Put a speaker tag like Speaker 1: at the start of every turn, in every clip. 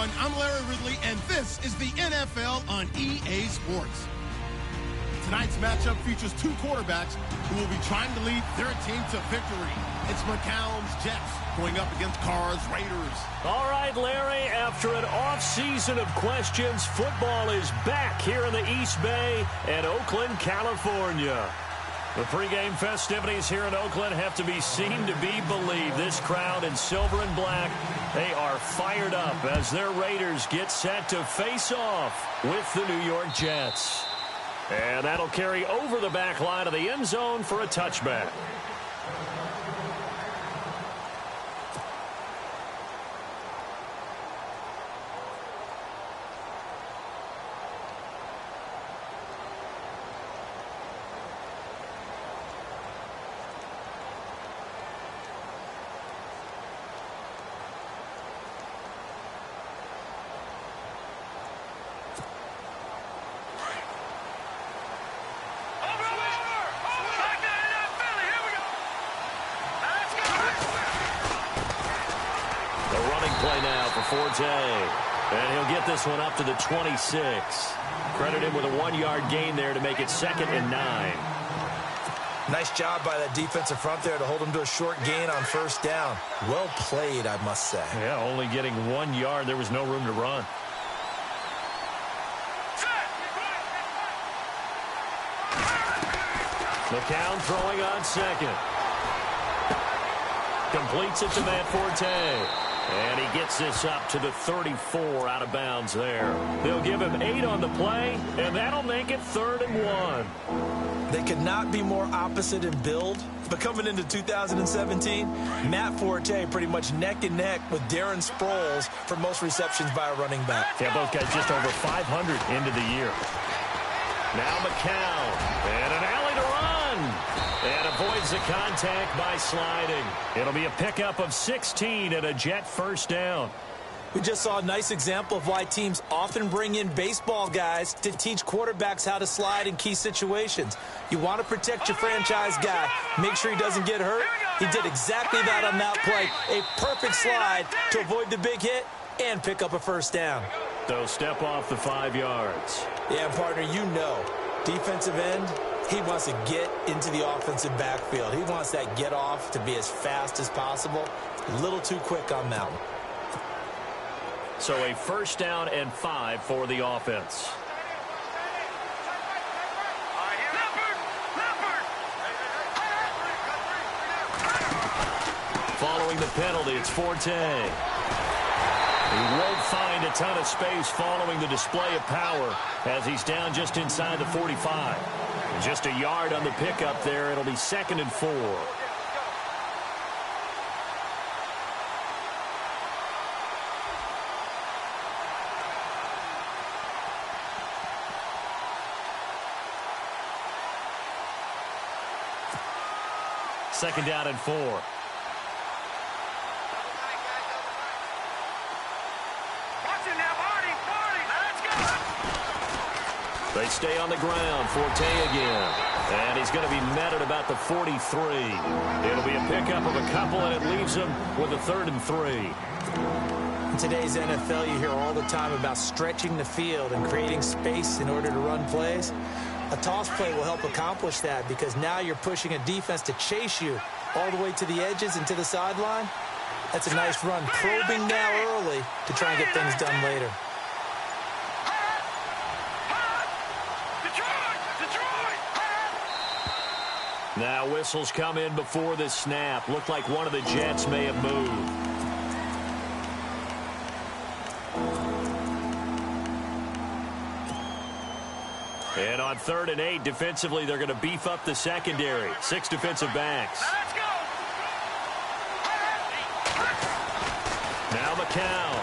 Speaker 1: everyone. I'm Larry Ridley, and this is the NFL on EA Sports. Tonight's matchup features two quarterbacks who will be trying to lead their team to victory. It's McCown's Jets going up against Carr's Raiders.
Speaker 2: All right, Larry, after an off-season of questions, football is back here in the East Bay and Oakland, California. The pregame festivities here in Oakland have to be seen to be believed. This crowd in silver and black, they are fired up as their Raiders get set to face off with the New York Jets. And that'll carry over the back line of the end zone for a touchback. Play now for Forte, and he'll get this one up to the 26. Credit him with a 1-yard gain there to make it 2nd and 9.
Speaker 3: Nice job by that defensive front there to hold him to a short gain on first down. Well played, I must say.
Speaker 2: Yeah, only getting 1 yard. There was no room to run. McCown throwing on second. Completes it to Matt Forte. And he gets this up to the 34 out of bounds there. They'll give him 8 on the play, and that'll make it 3rd and 1.
Speaker 3: They could not be more opposite in build. But coming into 2017, Matt Forte pretty much neck and neck with Darren Sproles for most receptions by a running back.
Speaker 2: Yeah, both guys just over 500 into the year. Now McCown, and an alley to run. And avoids the contact by sliding. It'll be a pickup of 16 and a Jet first down.
Speaker 3: We just saw a nice example of why teams often bring in baseball guys to teach quarterbacks how to slide in key situations. You want to protect your franchise guy. Make sure he doesn't get hurt. He did exactly that on that play. A perfect slide to avoid the big hit and pick up a first down.
Speaker 2: So step off the 5 yards.
Speaker 3: Yeah, partner, you know, defensive end, he wants to get into the offensive backfield. He wants that get off to be as fast as possible. A little too quick on that one.
Speaker 2: So a first down and 5 for the offense. Following the penalty, it's Forte. He won't find a ton of space following the display of power as he's down just inside the 45. Just a yard on the pickup there. It'll be 2nd and 4. Second down and 4. They stay on the ground. Forte again. And he's going to be met at about the 43. It'll be a pickup of a couple, and it leaves him with a 3rd and 3.
Speaker 3: In today's NFL, you hear all the time about stretching the field and creating space in order to run plays. A toss play will help accomplish that because now you're pushing a defense to chase you all the way to the edges and to the sideline. That's a nice run, probing now early to try and get things done later.
Speaker 2: Now whistles come in before the snap. Looked like one of the Jets may have moved. And on 3rd and 8, defensively, they're going to beef up the secondary. 6 defensive backs. Now McCown.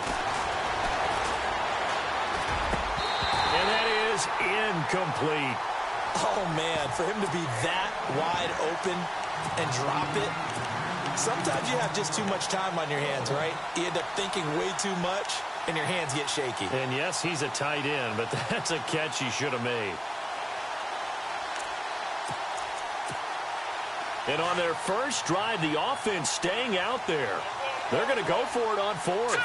Speaker 2: And that is incomplete.
Speaker 3: Oh, man, for him to be that wide open and drop it. Sometimes you have just too much time on your hands, right? You end up thinking way too much, and your hands get shaky.
Speaker 2: And, yes, he's a tight end, but that's a catch he should have made. And on their first drive, the offense staying out there. They're going to go for it on 4th.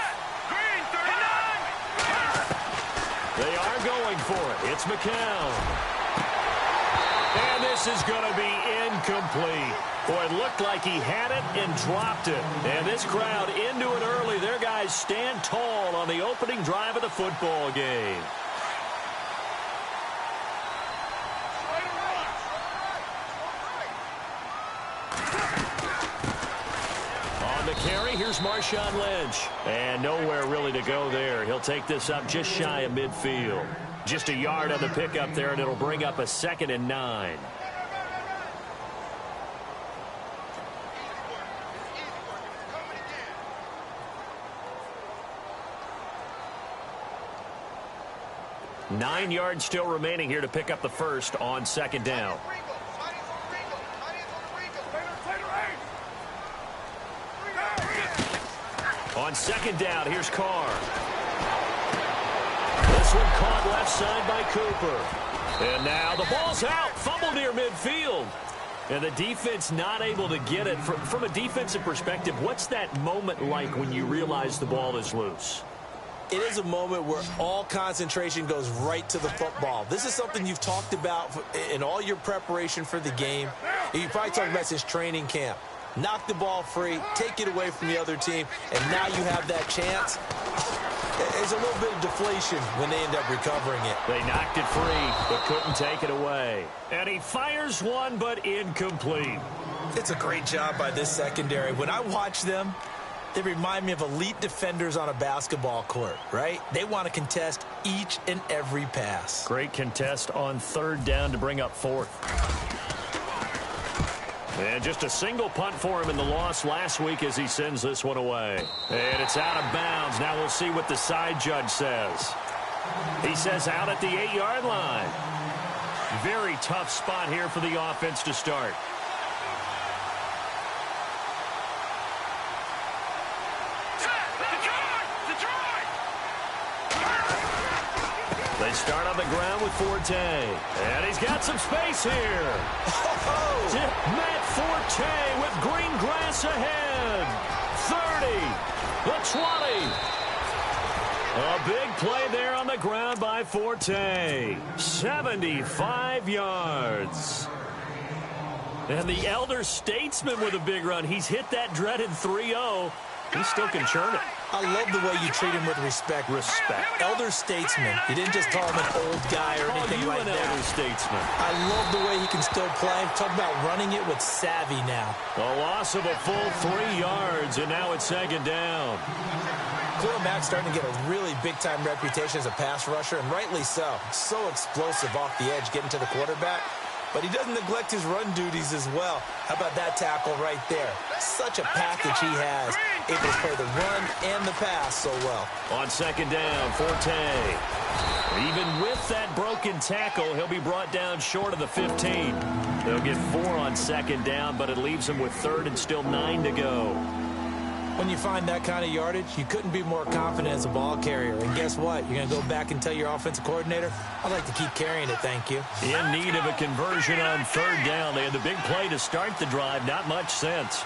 Speaker 2: They are going for it. It's McCown. And this is going to be incomplete. Boy, it looked like he had it and dropped it. And this crowd into it early. Their guys stand tall on the opening drive of the football game. On the carry, here's Marshawn Lynch. And nowhere really to go there. He'll take this up just shy of midfield. Just a yard on the pickup there, and it'll bring up a 2nd and 9. Nine yards still remaining here to pick up the first on 2nd down. On 2nd down, here's Carr. This one caught left side by Cooper. And now the ball's out. Fumble near midfield. And the defense not able to get it. From a defensive perspective, what's that moment like when you realize the ball is loose?
Speaker 3: It is a moment where all concentration goes right to the football. This is something you've talked about in all your preparation for the game. You probably talked about since training camp. Knock the ball free, take it away from the other team, and now you have that chance. There's a little bit of deflation when they end up recovering it.
Speaker 2: They knocked it free, but couldn't take it away. And he fires one, but incomplete.
Speaker 3: It's a great job by this secondary. When I watch them, they remind me of elite defenders on a basketball court, right? They want to contest each and every pass.
Speaker 2: Great contest on 3rd down to bring up 4th. And just a single punt for him in the loss last week as he sends this one away. And it's out of bounds. Now we'll see what the side judge says. He says out at the 8-yard line. Very tough spot here for the offense to start. They start on the ground with Forte. And he's got some space here. Matt Forte with green grass ahead. 30. The 20. A big play there on the ground by Forte. 75 yards. And the elder statesman with a big run. He's hit that dreaded 3-0. He still can churn it.
Speaker 3: I love the way you treat him with respect. Elder statesman. You didn't just call him an old guy or anything like that.
Speaker 2: Elder statesman.
Speaker 3: I love the way he can still play. Talk about running it with savvy now.
Speaker 2: A loss of a full 3 yards, and now it's 2nd down.
Speaker 3: Khalil Mack's starting to get a really big-time reputation as a pass rusher, and rightly so. So explosive off the edge, getting to the quarterback. But he doesn't neglect his run duties as well. How about that tackle right there? Such a package he has. Able to play the run and the pass so well.
Speaker 2: On 2nd down, Forte. Even with that broken tackle, he'll be brought down short of the 15. They'll get 4 on 2nd down, but it leaves him with 3rd and still 9 to go.
Speaker 3: When you find that kind of yardage, you couldn't be more confident as a ball carrier. And guess what? You're going to go back and tell your offensive coordinator, I'd like to keep carrying it, thank you.
Speaker 2: In need of a conversion on 3rd down. They had the big play to start the drive. Not much sense.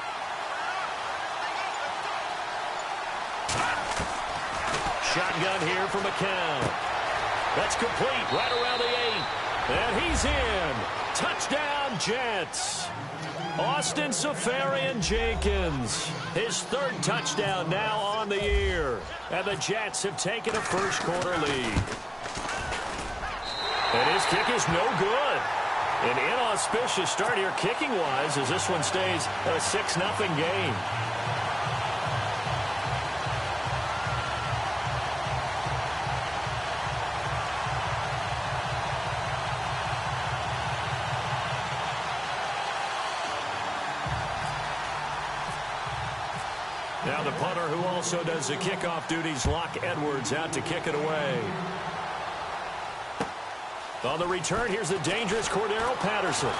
Speaker 2: Shotgun here for McCown. That's complete right around the 8. And he's in. Touchdown, Jets. Austin Seferian-Jenkins, his 3rd touchdown now on the year. And the Jets have taken a first-quarter lead. And his kick is no good. An inauspicious start here kicking-wise as this one stays a 6-0 game. Now the punter who also does the kickoff duties, Locke Edwards, out to kick it away. On the return, here's the dangerous Cordero Patterson.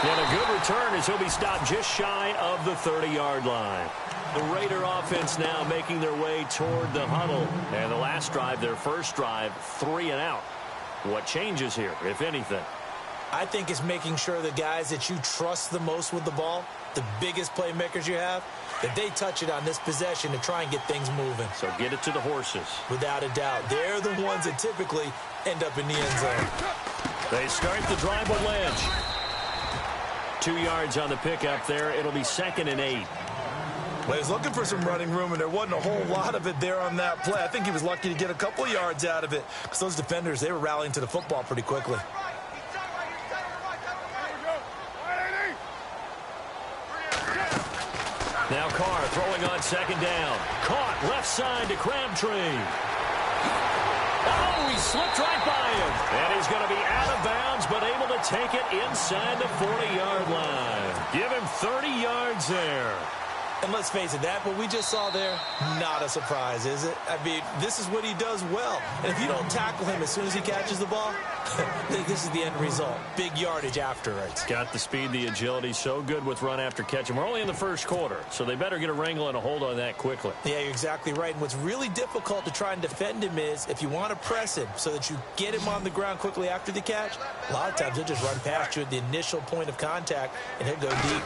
Speaker 2: And a good return as he'll be stopped just shy of the 30-yard line. The Raider offense now making their way toward the huddle. And the last drive, their first drive, 3 and out. What changes here, if anything?
Speaker 3: I think it's making sure the guys that you trust the most with the ball, the biggest playmakers you have, that they touch it on this possession to try and get things moving.
Speaker 2: So get it to the horses.
Speaker 3: Without a doubt. They're the ones that typically end up in the end zone.
Speaker 2: They start the drive with Lynch. 2 yards on the pickup there. It'll be 2nd and 8.
Speaker 4: Well, he was looking for some running room, and there wasn't a whole lot of it there on that play. I think he was lucky to get a couple yards out of it because those defenders, they were rallying to the football pretty quickly.
Speaker 2: Now Carr throwing on 2nd down. Caught left side to Crabtree. Oh, he slipped right by him. And he's going to be out of bounds, but able to take it inside the 40-yard line. Give him 30 yards there.
Speaker 3: And let's face it, that what we just saw there, not a surprise, is it? I mean, this is what he does well. And if you don't tackle him as soon as he catches the ball, this is the end result. Big yardage afterwards.
Speaker 2: Got the speed, the agility, so good with run after catch. And we're only in the first quarter, so they better get a wrangle and a hold on that quickly.
Speaker 3: Yeah, you're exactly right. And what's really difficult to try and defend him is if you want to press him so that you get him on the ground quickly after the catch, a lot of times he'll just run past you at the initial point of contact, and he'll go deep.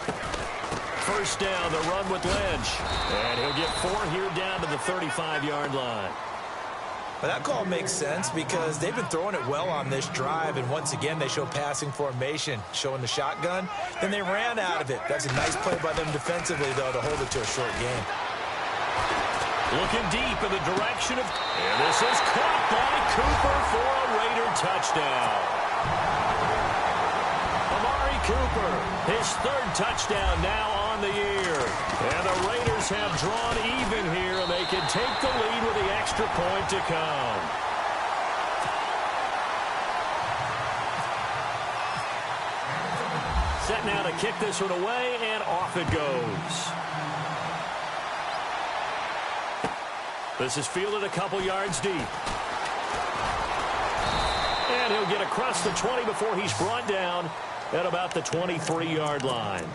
Speaker 2: First down, the run with Lynch. And he'll get 4 here down to the 35-yard line.
Speaker 3: Well, that call makes sense because they've been throwing it well on this drive, and once again they show passing formation, showing the shotgun. Then they ran out of it. That's a nice play by them defensively, though, to hold it to a short game.
Speaker 2: Looking deep in the direction of... And this is caught by Cooper for a Raider touchdown. Cooper, his 3rd touchdown now on the year. And the Raiders have drawn even here, and they can take the lead with the extra point to come. Set now to kick this one away, and off it goes. This is fielded a couple yards deep. And he'll get across the 20 before he's brought down at about the 23-yard line.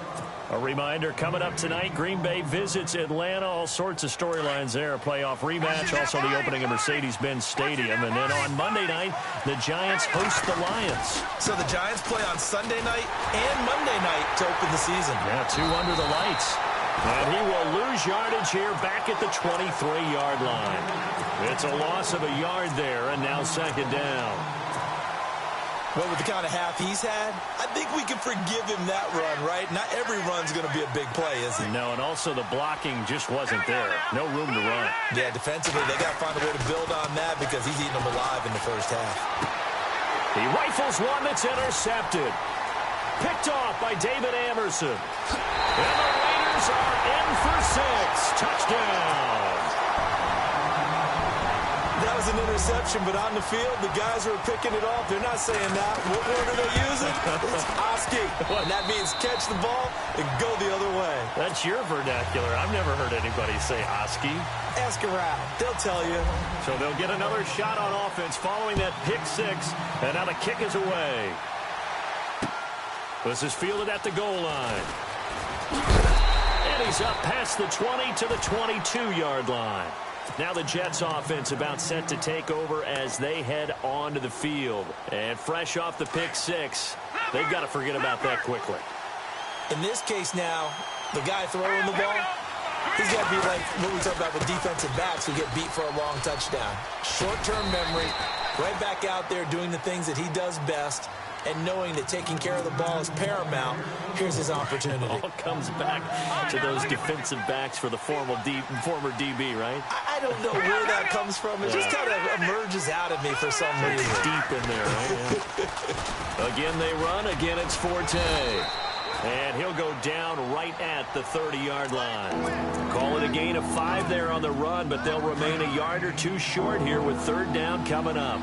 Speaker 2: A reminder, coming up tonight, Green Bay visits Atlanta. All sorts of storylines there. A playoff rematch, also the opening of Mercedes-Benz Stadium. And then on Monday night, the Giants host the Lions.
Speaker 4: So the Giants play on Sunday night and Monday night to open the season.
Speaker 2: Yeah, 2 under the lights. And he will lose yardage here back at the 23-yard line. It's a loss of a yard there, and now 2nd down.
Speaker 3: Well, with the kind of half he's had, I think we can forgive him that run, right? Not every run's going to be a big play, is it?
Speaker 2: No, and also the blocking just wasn't there. No room to run.
Speaker 3: Yeah, defensively, they got to find a way to build on that because he's eating them alive in the first half.
Speaker 2: He rifles one that's intercepted. Picked off by David Amerson. And the Raiders are in for 6. Touchdown.
Speaker 3: That was an interception, but on the field, the guys who are picking it off, they're not saying that. What word are they using? It's Oski. And that means catch the ball and go the other way.
Speaker 2: That's your vernacular. I've never heard anybody say Oski.
Speaker 3: Ask around. They'll tell you.
Speaker 2: So they'll get another shot on offense following that pick 6, and now the kick is away. This is fielded at the goal line. And he's up past the 20 to the 22-yard line. Now the Jets offense about set to take over as they head onto the field. And fresh off the pick 6, they've got to forget about that quickly.
Speaker 3: In this case now, the guy throwing the ball, he's got to be like what we talk about with defensive backs who get beat for a long touchdown. Short-term memory, right back out there doing the things that he does best, and knowing that taking care of the ball is paramount. Here's his opportunity.
Speaker 2: It all comes back to those defensive backs for the former DB, right?
Speaker 3: I don't know where that comes from. It just kind of emerges out of me for some reason.
Speaker 2: Deep in there, right? Yeah. Again, they run. Again, it's Forte. And he'll go down right at the 30-yard line. Call it a gain of 5 there on the run, but they'll remain a yard or 2 short here with 3rd down coming up.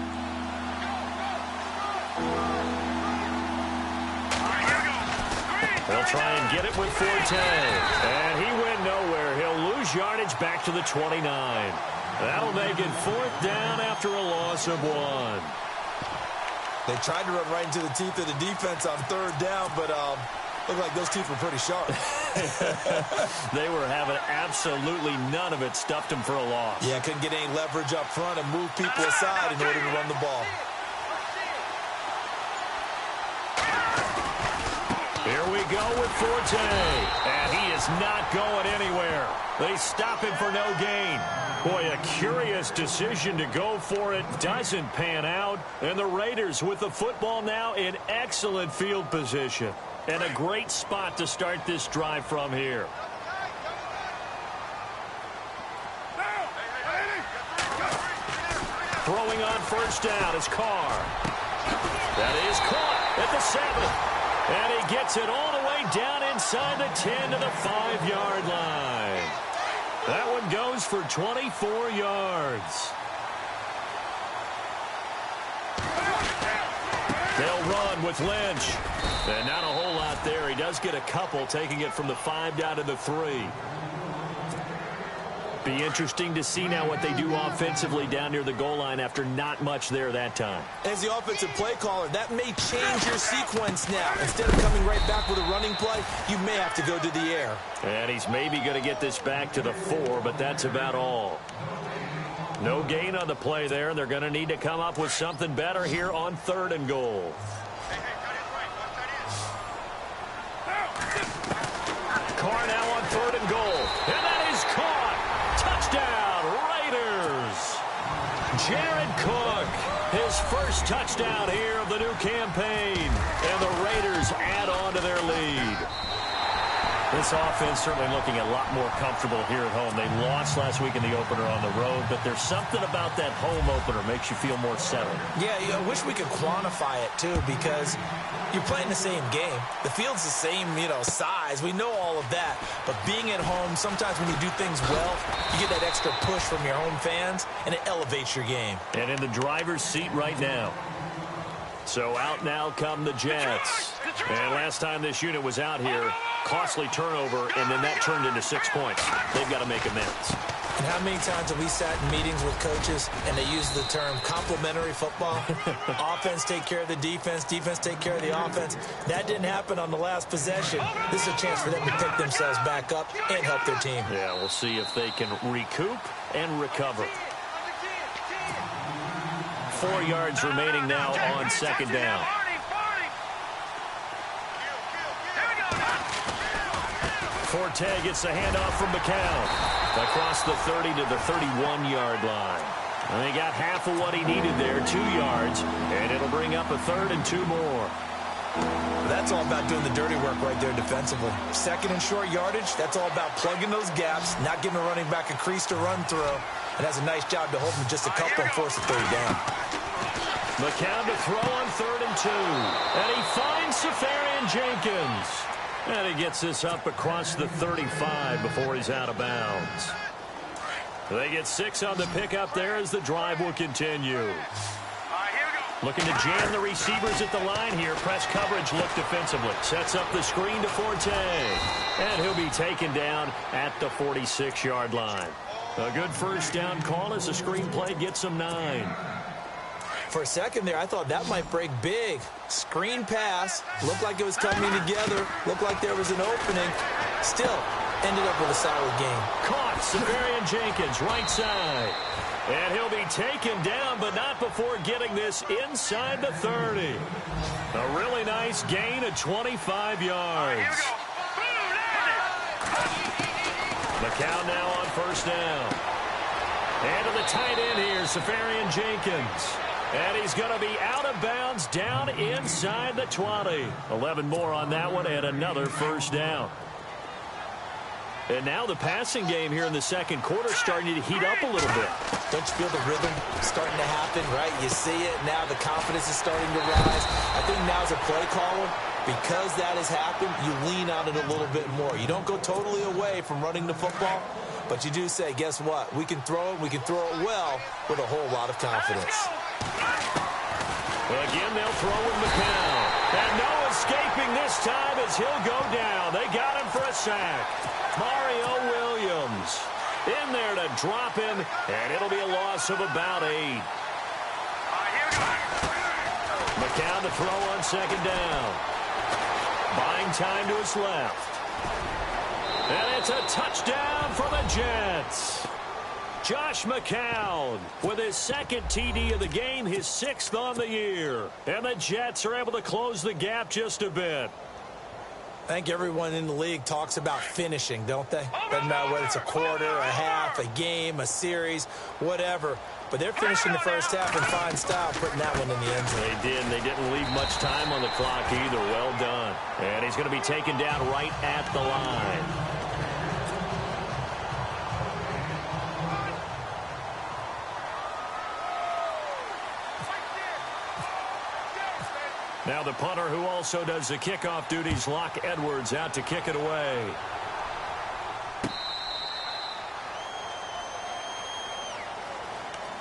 Speaker 2: They'll try and get it with Forte. And he went nowhere. He'll lose yardage back to the 29. That'll make it 4th down after a loss of 1.
Speaker 3: They tried to run right into the teeth of the defense on 3rd down, but looked like those teeth were pretty sharp.
Speaker 2: They were having absolutely none of it. Stuffed them for a loss.
Speaker 3: Yeah, couldn't get any leverage up front and move people aside in order to run the ball.
Speaker 2: Here we go with Forte. And he is not going anywhere. They stop him for no gain. Boy, a curious decision to go for it. Doesn't pan out. And the Raiders with the football now in excellent field position. And a great spot to start this drive from here. Throwing on first down is Carr. That is caught at the 7. And he gets it all the way down inside the 10 to the 5-yard line. That one goes for 24 yards. They'll run with Lynch. And not a whole lot there. He does get a couple, taking it from the 5 down to the 3. Be interesting to see now what they do offensively down near the goal line after not much there that time.
Speaker 3: As the offensive play caller, that may change your sequence now. Instead of coming right back with a running play, you may have to go to the air.
Speaker 2: And he's maybe going to get this back to the 4, but that's about all. No gain on the play there, and they're going to need to come up with something better here on 3rd and goal. Carr now on 3rd and goal. And that is caught. Touchdown, Raiders. Jared Cook, his first touchdown here of the new campaign. And the Raiders add on to their lead. This offense certainly looking a lot more comfortable here at home. They lost last week in the opener on the road, but there's something about that home opener makes you feel more settled. Yeah,
Speaker 3: I wish we could quantify it, too, because you're playing the same game. The field's the same, size. We know all of that. But being at home, sometimes when you do things well, you get that extra push from your home fans, and it elevates your game.
Speaker 2: And in the driver's seat right now. So out now come the Jets. And last time this unit was out here, costly turnover, and then that turned into 6 points. They've got to make amends.
Speaker 3: And how many times have we sat in meetings with coaches and they use the term complementary football? Offense take care of the defense, defense take care of the offense. That didn't happen on the last possession. This is a chance for them to pick themselves back up and help their team.
Speaker 2: Yeah, we'll see if they can recoup and recover. 4 yards remaining now on 2nd down. Forte gets the handoff from McCown. Across the 30 to the 31-yard line. And they got half of what he needed there, 2 yards, and it'll bring up a 3rd and 2 more.
Speaker 3: That's all about doing the dirty work right there defensively. 2nd and short yardage, that's all about plugging those gaps, not giving a running back a crease to run through, and that's a nice job to hold him just a couple and force a 3rd down.
Speaker 2: McCown to throw on 3rd and 2. And he finds Safarian Jenkins. And he gets this up across the 35 before he's out of bounds. They get 6 on the pickup there as the drive will continue. Looking to jam the receivers at the line here. Press coverage look defensively. Sets up the screen to Forte. And he'll be taken down at the 46-yard line. A good first down call as the screen play gets him 9.
Speaker 3: For a second there, I thought that might break big. Screen pass. Looked like it was coming together. Looked like there was an opening. Still, ended up with a solid game.
Speaker 2: Caught. Safarian Jenkins, right side. And he'll be taken down, but not before getting this inside the 30. A really nice gain of 25 yards. McCown now on first down. And to the tight end here, Safarian Jenkins. And he's going to be out of bounds down inside the 20. 11 more on that one and another first down. And now the passing game here in the second quarter starting to heat up a little bit.
Speaker 3: Don't you feel the rhythm starting to happen, right? You see it now. The confidence is starting to rise. I think now as a play caller, because that has happened, you lean on it a little bit more. You don't go totally away from running the football, but you do say, guess what? We can throw it. We can throw it well with a whole lot of confidence.
Speaker 2: Well, again, they'll throw with McCown. And no escaping this time as he'll go down. They got him for a sack. Mario Williams in there to drop him, and it'll be a loss of about 8. McCown to throw on second down. Buying time to his left. And it's a touchdown for the Jets. Josh McCown with his second TD of the game, his 6th on the year. And the Jets are able to close the gap just a bit.
Speaker 3: I think everyone in the league talks about finishing, don't they? Doesn't matter whether it's a quarter, a half, a game, a series, whatever. But they're finishing the first half in fine style, putting that one in the end zone.
Speaker 2: They did, and they didn't leave much time on the clock either. Well done. And he's going to be taken down right at the line. Now the punter, who also does the kickoff duties, Locke Edwards, out to kick it away.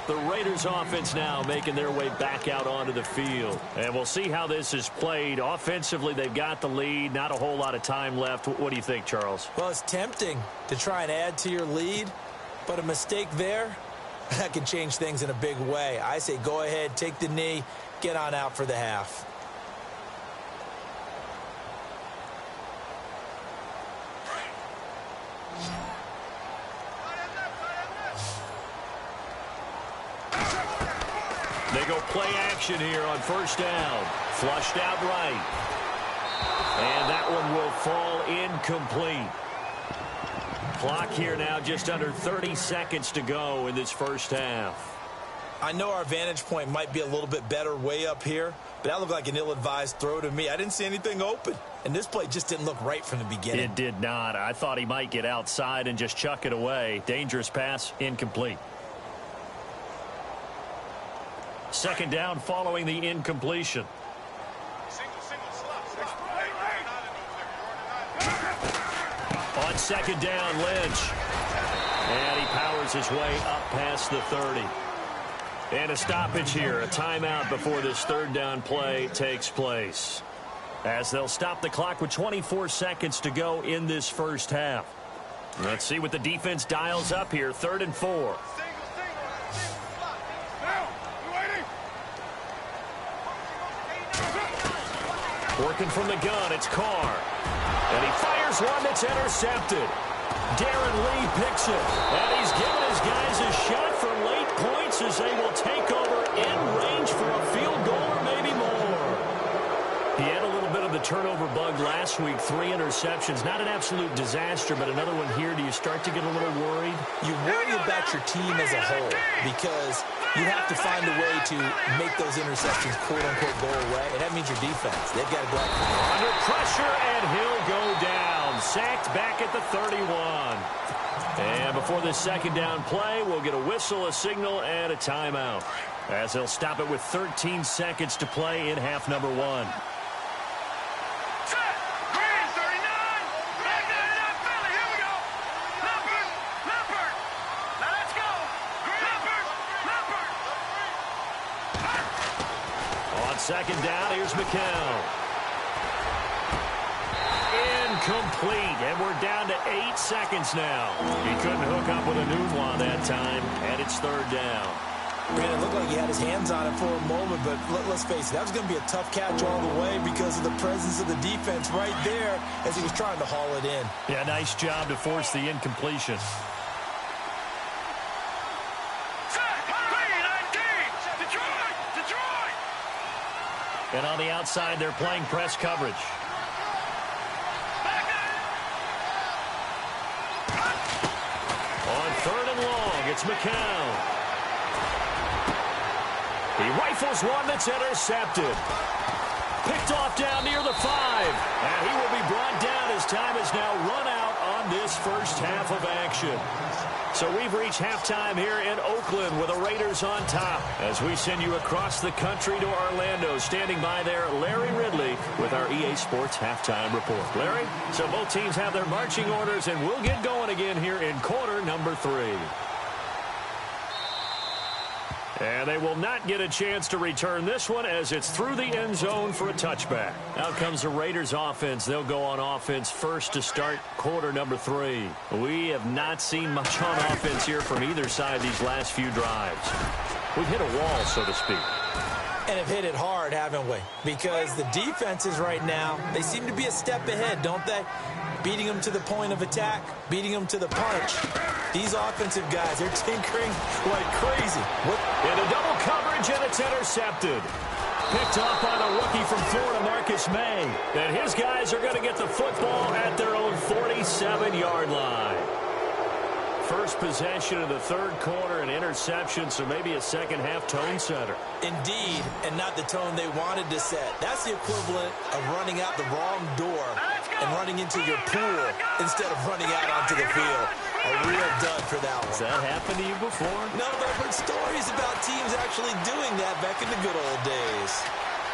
Speaker 2: The Raiders offense now making their way back out onto the field. And we'll see how this is played. Offensively, they've got the lead. Not a whole lot of time left. What do you think, Charles?
Speaker 3: Well, it's tempting to try and add to your lead, but a mistake there, that can change things in a big way. I say go ahead, take the knee, get on out for the half.
Speaker 2: They go play action here on first down. Flushed out right. And that one will fall incomplete. Clock here now just under 30 seconds to go in this first half.
Speaker 4: I know our vantage point might be a little bit better way up here, but that looked like an ill-advised throw to me. I didn't see anything open, and this play just didn't look right from the beginning.
Speaker 2: It did not. I thought he might get outside and just chuck it away. Dangerous pass, incomplete. Second down following the incompletion. On second down, Lynch. And he powers his way up past the 30. And a stoppage here, a timeout before this third down play takes place. As they'll stop the clock with 24 seconds to go in this first half. Let's see what the defense dials up here, 3rd and 4. Working from the gun, it's Carr. And he fires one that's intercepted. Darren Lee picks it. And he's given his guys a shot for late points as they will take over in range for a field goal or maybe more. He had a little bit of the turnover bug last week, 3 interceptions. Not an absolute disaster, but another one here. Do you start to get a little worried?
Speaker 3: You worry about your team as a whole because you have to find a way to make those interceptions, quote-unquote, go away, and that means your defense. They've got to go out.
Speaker 2: Under pressure, and he'll go down. Sacked back at the 31. And before this second down play, we'll get a whistle, a signal, and a timeout, as they'll stop it with 13 seconds to play in half number 1. Second down, here's McCown. Incomplete, and we're down to 8 seconds now. He couldn't hook up with a Nunwa that time, and it's 3rd down.
Speaker 3: Man, it looked like he had his hands on it for a moment, but let's face it, that was going to be a tough catch all the way because of the presence of the defense right there as he was trying to haul it in.
Speaker 2: Yeah, nice job to force the incompletion. And on the outside, they're playing press coverage. On 3rd and long, it's McCown. He rifles one that's intercepted. Picked off down near the 5. And he will be brought down as time is now run out on this first half of action. So we've reached halftime here in Oakland with the Raiders on top as we send you across the country to Orlando. Standing by there, Larry Ridley with our EA Sports Halftime Report. Larry, so both teams have their marching orders, and we'll get going again here in quarter number 3. And they will not get a chance to return this one as it's through the end zone for a touchback. Out comes the Raiders offense. They'll go on offense first to start quarter number 3. We have not seen much on offense here from either side these last few drives. We've hit a wall, so to speak.
Speaker 3: And have hit it hard, haven't we? Because the defenses right now, they seem to be a step ahead, don't they? Beating them to the point of attack, beating them to the punch. These offensive guys, they're tinkering like crazy.
Speaker 2: In a double coverage, and it's intercepted. picked off by the rookie from Florida, Marcus May. And his guys are going to get the football at their own 47-yard line. First possession of the third quarter, an interception, so maybe a second-half tone setter.
Speaker 3: Indeed, and not the tone they wanted to set. That's the equivalent of running out the wrong door and running into your pool instead of running out onto the field. A real dud for that one.
Speaker 2: Has that happened to you before?
Speaker 3: No, but I've heard stories about teams actually doing that back in the good old days.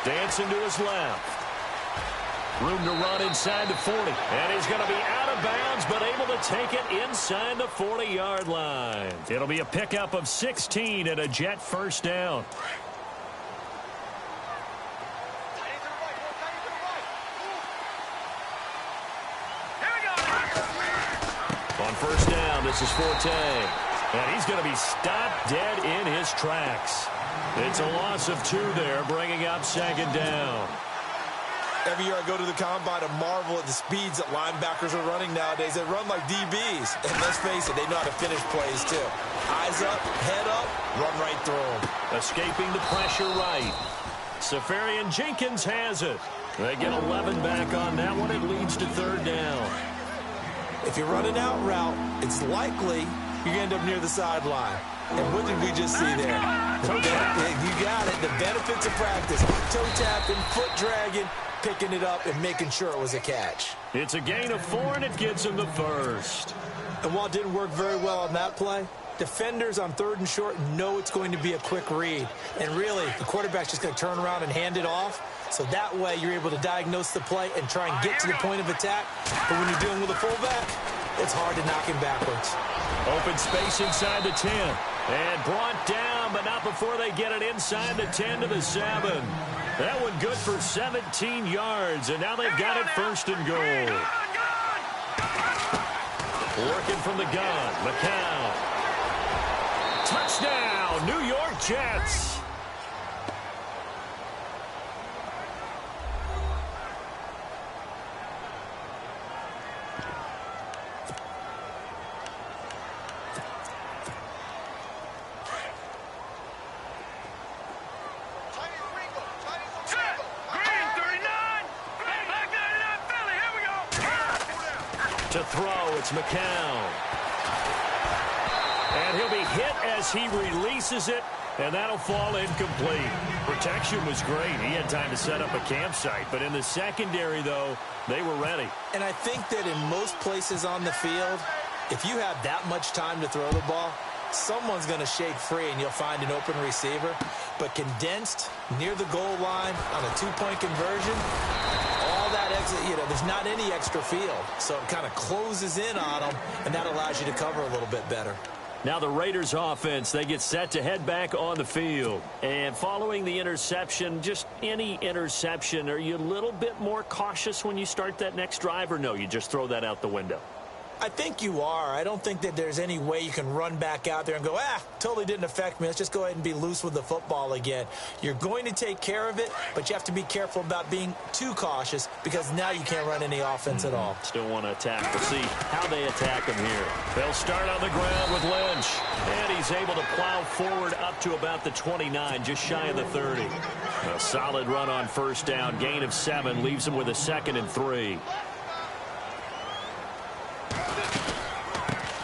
Speaker 2: Dancing to his left. Room to run inside the 40. And he's going to be out of bounds, but able to take it inside the 40-yard line. It'll be a pickup of 16 and a Jet first down. On first down, this is Forte. And he's going to be stopped dead in his tracks. It's a loss of 2 there, bringing up second down.
Speaker 4: Every year I go to the combine and marvel at the speeds that linebackers are running nowadays. They run like DBs. And let's face it, they know how to finish plays too. Eyes up, head up, run right through them.
Speaker 2: Escaping the pressure right. Safarian Jenkins has it. They get 11 back on that one. It leads to third down.
Speaker 3: If you're running out route, it's likely you're going to end up near the sideline. And what did we just see there?
Speaker 2: Toe tap.
Speaker 3: You got it. The benefits of practice. Toe tapping, foot dragging, picking it up, and making sure it was a catch.
Speaker 2: It's a gain of 4, and it gets him the first.
Speaker 3: And while it didn't work very well on that play, defenders on third and short know it's going to be a quick read. And really, the quarterback's just going to turn around and hand it off. So that way, you're able to diagnose the play and try and get to the point of attack. But when you're dealing with a fullback, it's hard to knock him backwards.
Speaker 2: Open space inside the 10. And brought down, but not before they get it inside the 10 to the 7. That one good for 17 yards, and now they've got it first and goal. Working from the gun, McCown. Touchdown, New York Jets. To throw, it's McCown. And he'll be hit as he releases it, and that'll fall incomplete. Protection was great. He had time to set up a campsite, but in the secondary, though, they were ready.
Speaker 3: And I think that in most places on the field, if you have that much time to throw the ball, someone's going to shake free and you'll find an open receiver. But condensed near the goal line on a two-point conversion, all that exit, there's not any extra field. So it kind of closes in on them, and that allows you to cover a little bit better.
Speaker 2: Now the Raiders offense, they get set to head back on the field. And following the interception, just any interception, are you a little bit more cautious when you start that next drive, or no, you just throw that out the window?
Speaker 3: I think you are. I don't think that there's any way you can run back out there and go, totally didn't affect me. Let's just go ahead and be loose with the football again. You're going to take care of it, but you have to be careful about being too cautious because now you can't run any offense at all.
Speaker 2: Still want to attack. We'll see how they attack him here. They'll start on the ground with Lynch, and he's able to plow forward up to about the 29, just shy of the 30. A solid run on first down. Gain of 7 leaves him with a 2nd and 3.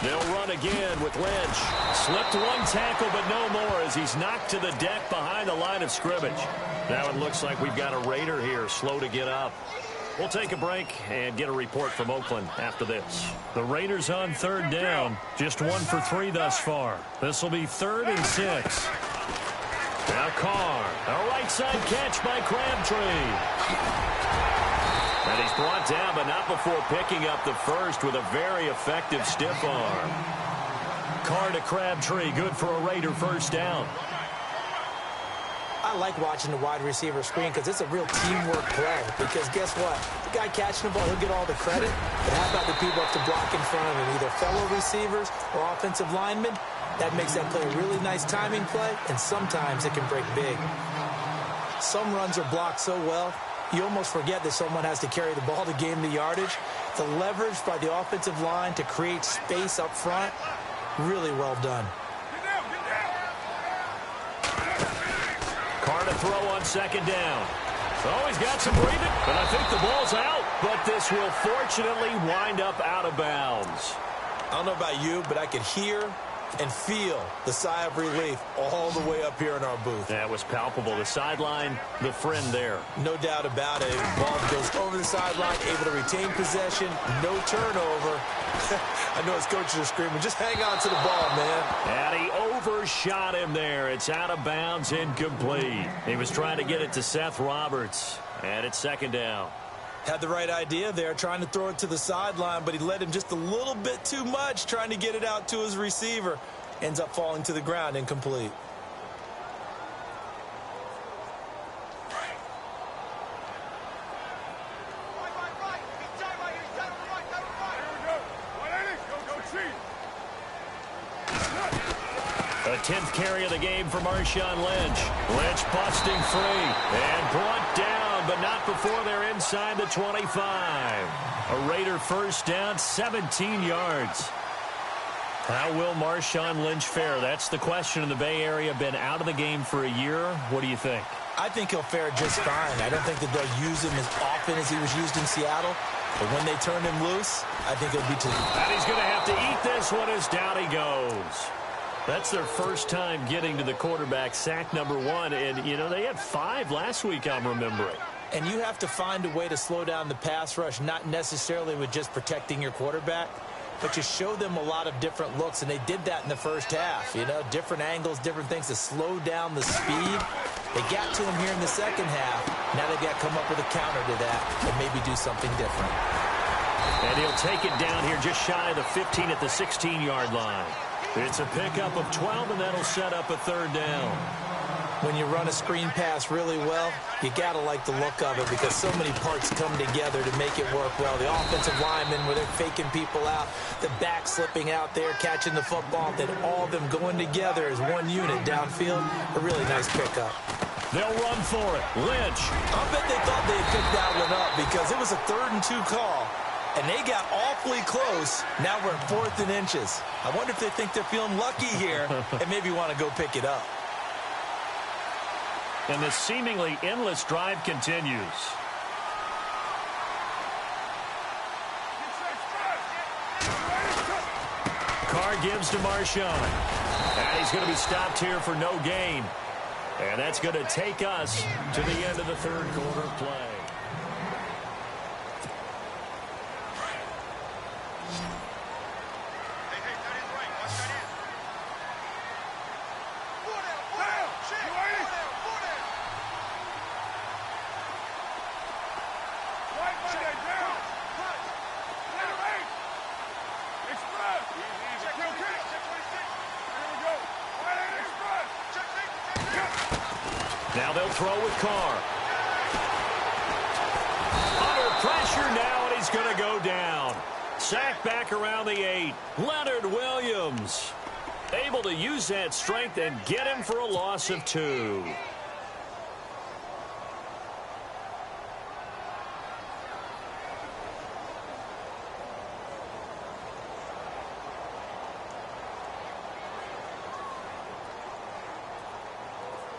Speaker 2: They'll run again with Lynch. Slipped one tackle, but no more as he's knocked to the deck behind the line of scrimmage. Now it looks like we've got a Raider here, slow to get up. We'll take a break and get a report from Oakland after this. The Raiders on third down, just 1 for 3 thus far. This will be 3rd and 6. Now Carr, a right side catch by Crabtree. And he's brought down, but not before picking up the first with a very effective stiff arm. Carr to Crabtree, good for a Raider first down.
Speaker 3: I like watching the wide receiver screen because it's a real teamwork play. Because guess what? The guy catching the ball, he'll get all the credit. But how about the people up to block in front of him, either fellow receivers or offensive linemen? That makes that play a really nice timing play, and sometimes it can break big. Some runs are blocked so well, you almost forget that someone has to carry the ball to gain the yardage. The leverage by the offensive line to create space up front, really well done.
Speaker 2: Carr to to throw on second down. Oh, he's got some breathing, but I think the ball's out. But this will fortunately wind up out of bounds.
Speaker 4: I don't know about you, but I could hear and feel the sigh of relief all the way up here in our booth.
Speaker 2: That was palpable. The sideline, the friend there.
Speaker 4: No doubt about it. Ball goes over the sideline, able to retain possession, no turnover. I know his coaches are screaming, just hang on to the ball, man.
Speaker 2: And he overshot him there. It's out of bounds, incomplete. He was trying to get it to Seth Roberts, and it's second down.
Speaker 4: Had the right idea there, trying to throw it to the sideline, but he led him just a little bit too much, trying to get it out to his receiver. Ends up falling to the ground, incomplete.
Speaker 2: A 10th carry of the game for Marshawn Lynch. Lynch busting free and brought down, but not before they're inside the 25. A Raider first down, 17 yards. How will Marshawn Lynch fare? That's the question in the Bay Area. Been out of the game for a year. What do you think?
Speaker 4: I think he'll fare just fine. I don't think that they'll use him as often as he was used in Seattle. But when they turn him loose, I think he'll be too.
Speaker 2: And he's going to have to eat this one as down he goes. That's their first time getting to the quarterback, sack number 1. And, you know, they had 5 last week, I'm remembering.
Speaker 4: And you have to find a way to slow down the pass rush, not necessarily with just protecting your quarterback, but you show them a lot of different looks, and they did that in the first half. You know, different angles, different things to slow down the speed. They got to him here in the second half. Now they've got to come up with a counter to that and maybe do something different.
Speaker 2: And he'll take it down here just shy of the 15 at the 16-yard line. It's a pickup of 12, and that'll set up a third down.
Speaker 3: When you run a screen pass really well, you got to like the look of it because so many parts come together to make it work well. The offensive linemen, where they're faking people out, the back slipping out there, catching the football, then all of them going together as one unit downfield. A really nice pickup.
Speaker 2: They'll run for it. Lynch.
Speaker 4: I bet they thought they had picked that one up because it was a 3rd and 2 call. And they got awfully close. Now we're at 4th and inches. I wonder if they think they're feeling lucky here and maybe want to go pick it up.
Speaker 2: And the seemingly endless drive continues. Carr gives to Marshawn. And he's going to be stopped here for no gain. And that's going to take us to the end of the third quarter play. Now they'll throw with Carr. Under pressure now, and he's going to go down. Sacked back around the 8. Leonard Williams able to use that strength and get him for a loss of 2.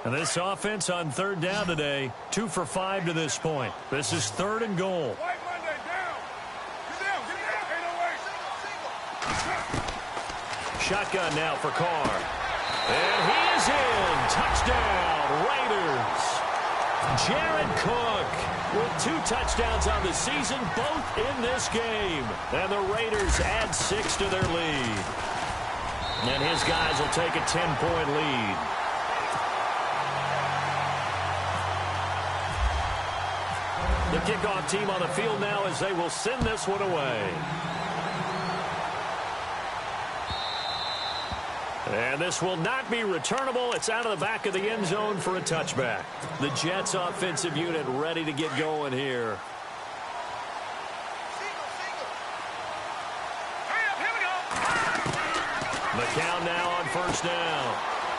Speaker 2: And this offense on third down today, 2 for 5 to this point. This is 3rd and goal. Shotgun now for Carr. And he is in. Touchdown, Raiders. Jared Cook with 2 touchdowns on the season, both in this game. And the Raiders add 6 to their lead. And his guys will take a 10-point lead. The kickoff team on the field now as they will send this one away. And this will not be returnable. It's out of the back of the end zone for a touchback. The Jets offensive unit ready to get going here. McCown now on first down.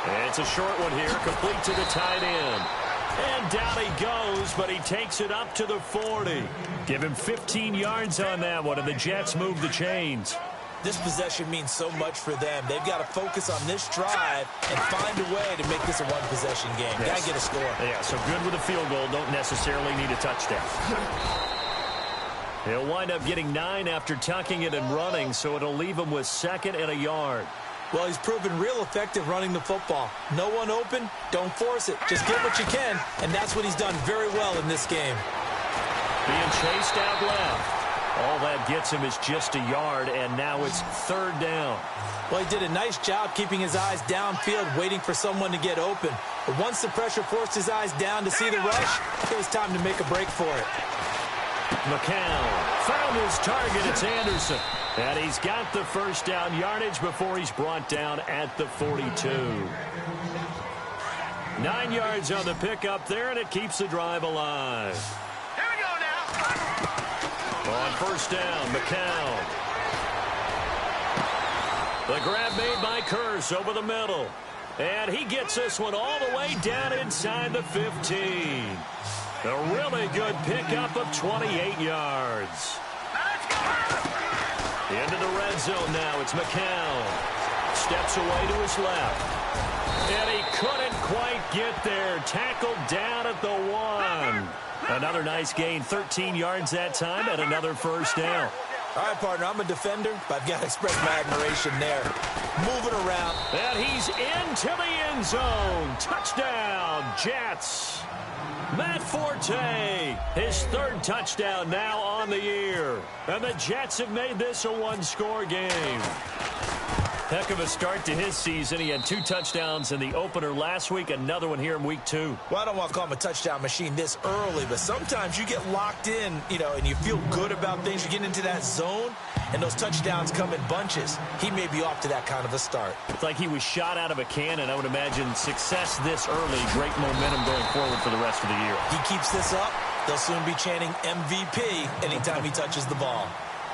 Speaker 2: And it's a short one here, complete to the tight end. And down he goes, but he takes it up to the 40. Give him 15 yards on that one, and the Jets move the chains.
Speaker 4: This possession means so much for them. They've got to focus on this drive and find a way to make this a one-possession game.
Speaker 2: Yes.
Speaker 4: Got to get a score.
Speaker 2: Yeah, so good with a field goal. Don't necessarily need a touchdown. He'll wind up getting 9 after tucking it and running, so it'll leave him with 2nd and a yard.
Speaker 3: Well, he's proven real effective running the football. No one open, don't force it. Just get what you can, and that's what he's done very well in this game.
Speaker 2: Being chased out left. All that gets him is just a yard, and now it's 3rd down.
Speaker 3: Well, he did a nice job keeping his eyes downfield, waiting for someone to get open. But once the pressure forced his eyes down to see the rush, it was time to make a break for it.
Speaker 2: McCown found his target. It's Anderson. And he's got the first down yardage before he's brought down at the 42. 9 yards on the pickup there, and it keeps the drive alive.
Speaker 5: Here we go now.
Speaker 2: On first down, McCown. The grab made by Curse over the middle. And he gets this one all the way down inside the 15. A really good pickup of 28 yards. Into the red zone now. It's McCown. Steps away to his left. And he couldn't quite get there. Tackled down at the 1. Another nice gain. 13 yards that time and another first down.
Speaker 4: All right, partner, I'm a defender, but I've got to express my admiration there. Moving around.
Speaker 2: And he's into the end zone. Touchdown, Jets. Matt Forte, his 3rd touchdown now on the year. And the Jets have made this a one-score game. Heck of a start to his season. He had 2 touchdowns in the opener last week, another one here in week 2.
Speaker 4: Well, I don't want to call him a touchdown machine this early, but sometimes you get locked in, and you feel good about things. You get into that zone, and those touchdowns come in bunches. He may be off to that kind of a start.
Speaker 2: It's like he was shot out of a cannon. I would imagine success this early, great momentum going forward for the rest of the year.
Speaker 4: He keeps this up, they'll soon be chanting MVP anytime he touches the ball.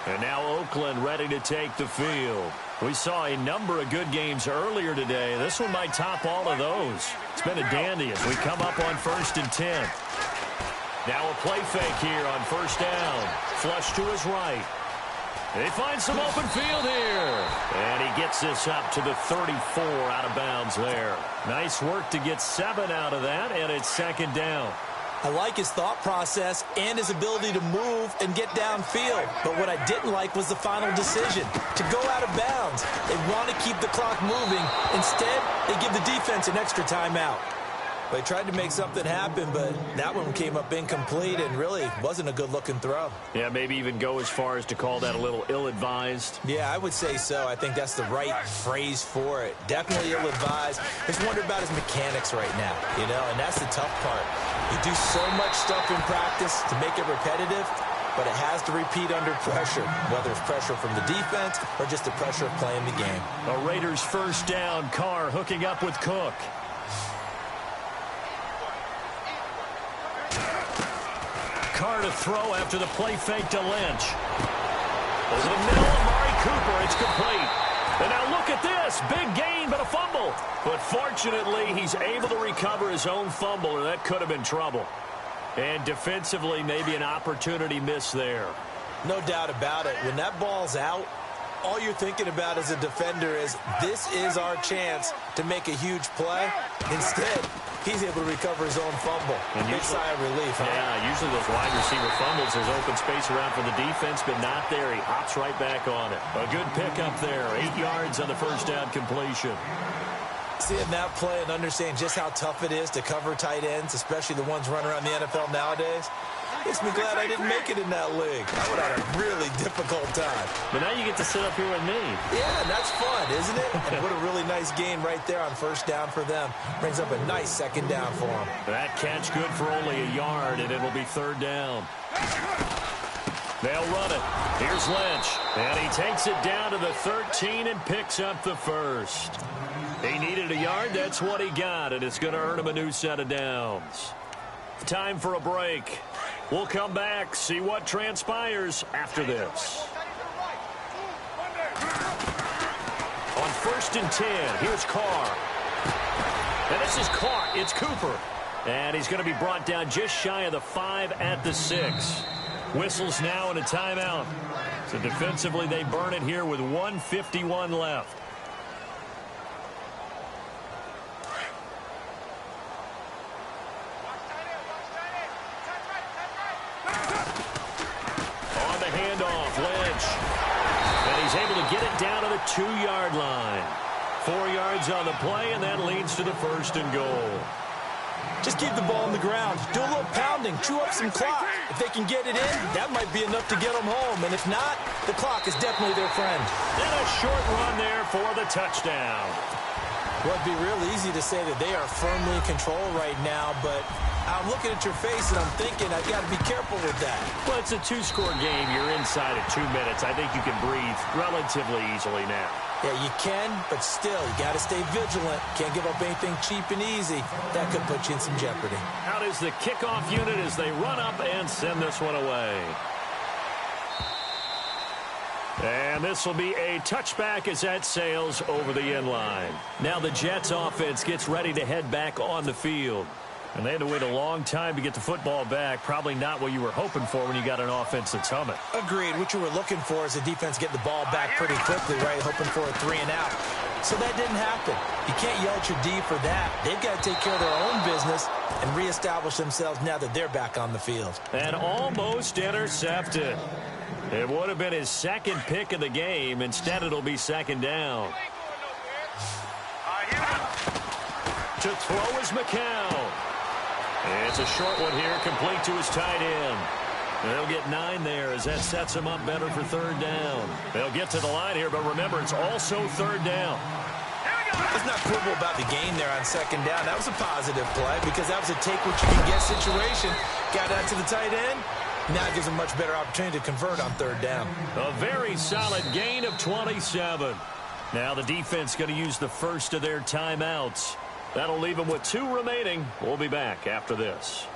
Speaker 2: And now Oakland ready to take the field. We saw a number of good games earlier today. This one might top all of those. It's been a dandy as we come up on 1st and 10. Now a play fake here on first down. Flush to his right. They find some open field here. And he gets this up to the 34 out of bounds there. Nice work to get 7 out of that, and it's 2nd down.
Speaker 3: I like his thought process and his ability to move and get downfield. But what I didn't like was the final decision, to go out of bounds. They want to keep the clock moving. Instead, they give the defense an extra timeout.
Speaker 4: They tried to make something happen, but that one came up incomplete and really wasn't a good-looking throw.
Speaker 2: Yeah, maybe even go as far as to call that a little ill-advised.
Speaker 4: Yeah, I would say so. I think that's the right phrase for it. Definitely ill-advised. Just wonder about his mechanics right now, and that's the tough part. You do so much stuff in practice to make it repetitive, but it has to repeat under pressure, whether it's pressure from the defense or just the pressure of playing the game.
Speaker 2: A Raiders first down. Carr hooking up with Cook. Carr to throw after the play fake to Lynch. Over the middle, Amari Cooper. It's complete. And now look at this. Big gain, but a fumble. But fortunately, he's able to recover his own fumble, or that could have been trouble. And defensively, maybe an opportunity miss there.
Speaker 4: No doubt about it. When that ball's out, all you're thinking about as a defender is, this is our chance to make a huge play. Instead, he's able to recover his own fumble. And big sigh of relief.
Speaker 2: Yeah, usually those wide receiver fumbles, there's open space around for the defense, but not there. He hops right back on it. A good pickup there. 8 yards on the first down completion.
Speaker 4: Seeing that play and understanding just how tough it is to cover tight ends, especially the ones running around the NFL nowadays, makes me glad I didn't make it in that league. I would have had a really difficult time.
Speaker 2: But now you get to sit up here with me.
Speaker 4: Yeah, and that's fun, isn't it? And what a really nice game right there on first down for them. Brings up a nice 2nd down for them.
Speaker 2: That catch good for only a yard, and it'll be 3rd down. They'll run it. Here's Lynch. And he takes it down to the 13 and picks up the first. He needed a yard. That's what he got, and it's going to earn him a new set of downs. Time for a break. We'll come back, see what transpires after this. On 1st and 10, here's Carr. And this is caught. It's Cooper. And he's going to be brought down just shy of the 5 at the 6. Whistles now and a timeout. So defensively, they burn it here with 1:51 left. On the handoff, Lynch. And he's able to get it down to the 2-yard line. 4 yards on the play, and that leads to the 1st and goal.
Speaker 3: Just keep the ball on the ground. Do a little pounding. Chew up some clock. If they can get it in, that might be enough to get them home. And if not, the clock is definitely their friend.
Speaker 2: And a short run there for the touchdown.
Speaker 3: Well, it'd be real easy to say that they are firmly in control right now, but I'm looking at your face and I'm thinking I've got to be careful with that.
Speaker 2: Well, it's a 2-score game. You're inside of 2 minutes. I think you can breathe relatively easily now.
Speaker 3: Yeah, you can, but still, you got to stay vigilant. Can't give up anything cheap and easy. That could put you in some jeopardy.
Speaker 2: Out is the kickoff unit as they run up and send this one away. And this will be a touchback as that sails over the end line. Now the Jets offense gets ready to head back on the field. And they had to wait a long time to get the football back. Probably not what you were hoping for when you got an offense that's humming.
Speaker 3: Agreed. What you were looking for is the defense getting the ball back pretty quickly, right? Hoping for a 3-and-out. So that didn't happen. You can't yell at your D for that. They've got to take care of their own business and reestablish themselves now that they're back on the field.
Speaker 2: And almost intercepted. It would have been his 2nd pick of the game. Instead, it'll be 2nd down. To throw is McCown. It's a short one here, complete to his tight end. They'll get 9 there as that sets him up better for 3rd down. They'll get to the line here, but remember, it's also 3rd down.
Speaker 3: It's not quibble about the gain there on 2nd down. That was a positive play because that was a take-what-you-can-get situation. Got out to the tight end. Now it gives them a much better opportunity to convert on 3rd down.
Speaker 2: A very solid gain of 27. Now the defense going to use the first of their timeouts. That'll leave them with 2 remaining. We'll be back after this.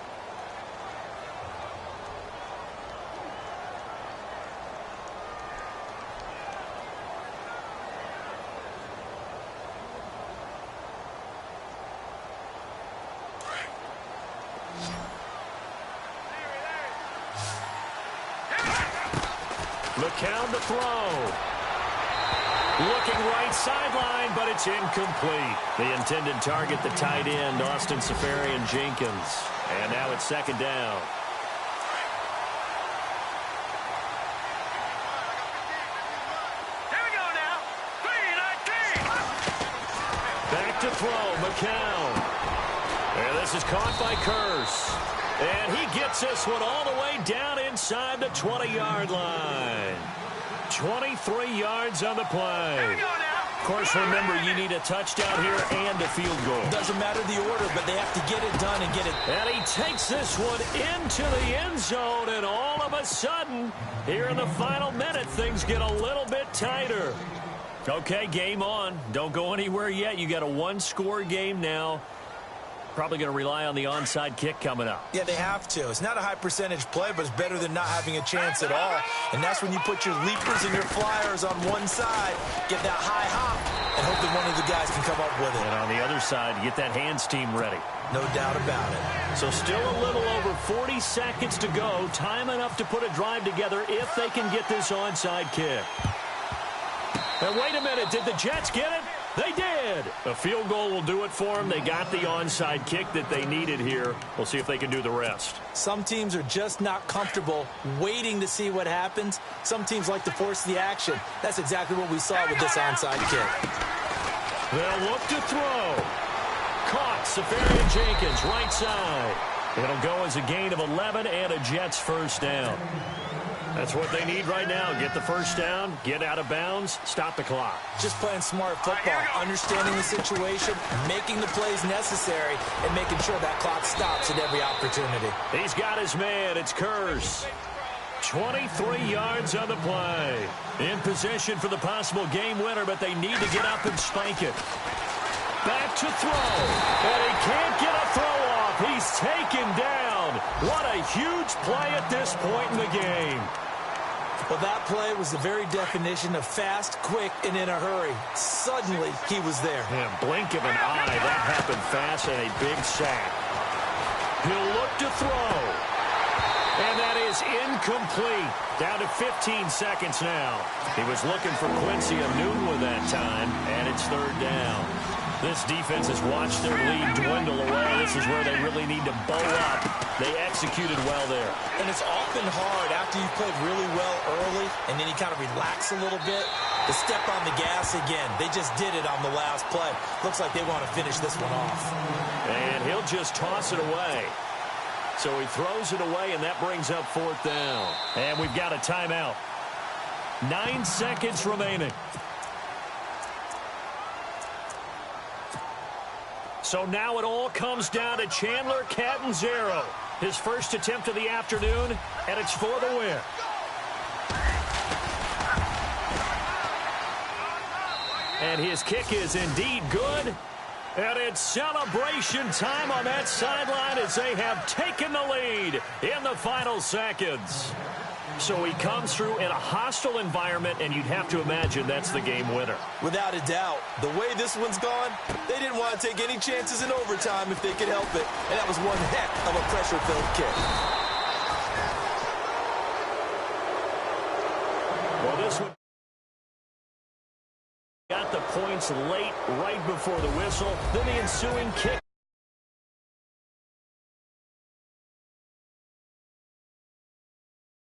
Speaker 2: McCown to throw. Looking right sideline, but it's incomplete. The intended target, the tight end, Austin Safarian-Jenkins. And now it's 2nd down.
Speaker 5: Here we go now. 3-19.
Speaker 2: Back to throw, McCown. And this is caught by Curse. And he gets this one all the way down inside the 20-yard line. 23 yards on the play.
Speaker 5: Here we go now.
Speaker 2: Of course, remember, you need a touchdown here and a field goal.
Speaker 3: Doesn't matter the order, but they have to get it done and get it.
Speaker 2: And he takes this one into the end zone, and all of a sudden, here in the final minute, things get a little bit tighter. Okay, game on. Don't go anywhere yet. You got a 1-score game now. Probably going to rely on the onside kick coming up.
Speaker 3: Yeah, they have to. It's not a high percentage play, but it's better than not having a chance at all. And that's when you put your leapers and your flyers on one side, get that high hop, and hope that one of the guys can come up with it.
Speaker 2: And on the other side, you get that hands team ready.
Speaker 3: No doubt about it.
Speaker 2: So still a little over 40 seconds to go. Time enough to put a drive together if they can get this onside kick. And wait a minute, did the Jets get it? They did. A field goal will do it for them. They got the onside kick that they needed here. We'll see if they can do the rest.
Speaker 3: Some teams are just not comfortable waiting to see what happens. Some teams like to force the action. That's exactly what we saw with this onside kick.
Speaker 2: They'll look to throw. Caught, Safarian-Jenkins, right side. It'll go as a gain of 11 and a Jets 1st down. That's what they need right now. Get the 1st down, get out of bounds, stop the clock.
Speaker 3: Just playing smart football, understanding the situation, making the plays necessary, and making sure that clock stops at every opportunity.
Speaker 2: He's got his man. It's Curse. 23 yards on the play. In position for the possible game winner, but they need to get up and spank it. Back to throw. And he can't get a throw off. He's taken down. What a huge play at this point in the game.
Speaker 3: Well, that play was the very definition of fast, quick, and in a hurry. Suddenly, he was there.
Speaker 2: Yeah, blink of an eye. That happened fast and a big sack. He'll look to throw. And that is incomplete. Down to 15 seconds now. He was looking for Quincy Enunwa that time, and it's third down. This defense has watched their lead dwindle away. This is where they really need to bow up. They executed well there.
Speaker 4: And it's often hard after you've played really well early, and then you kind of relax a little bit, to step on the gas again. They just did it on the last play. Looks like they want to finish this one off.
Speaker 2: And he'll just toss it away. So he throws it away, and that brings up fourth down. And we've got a timeout. 9 seconds remaining. So now it all comes down to Chandler Catanzaro. His first attempt of the afternoon, and it's for the win. And his kick is indeed good. And it's celebration time on that sideline as they have taken the lead in the final seconds. So he comes through in a hostile environment, and you'd have to imagine that's the game winner.
Speaker 4: Without a doubt. The way this one's gone, they didn't want to take any chances in overtime if they could help it. And that was one heck of a pressure-filled kick.
Speaker 2: Well, this one got the points late, right before the whistle. Then the ensuing kick.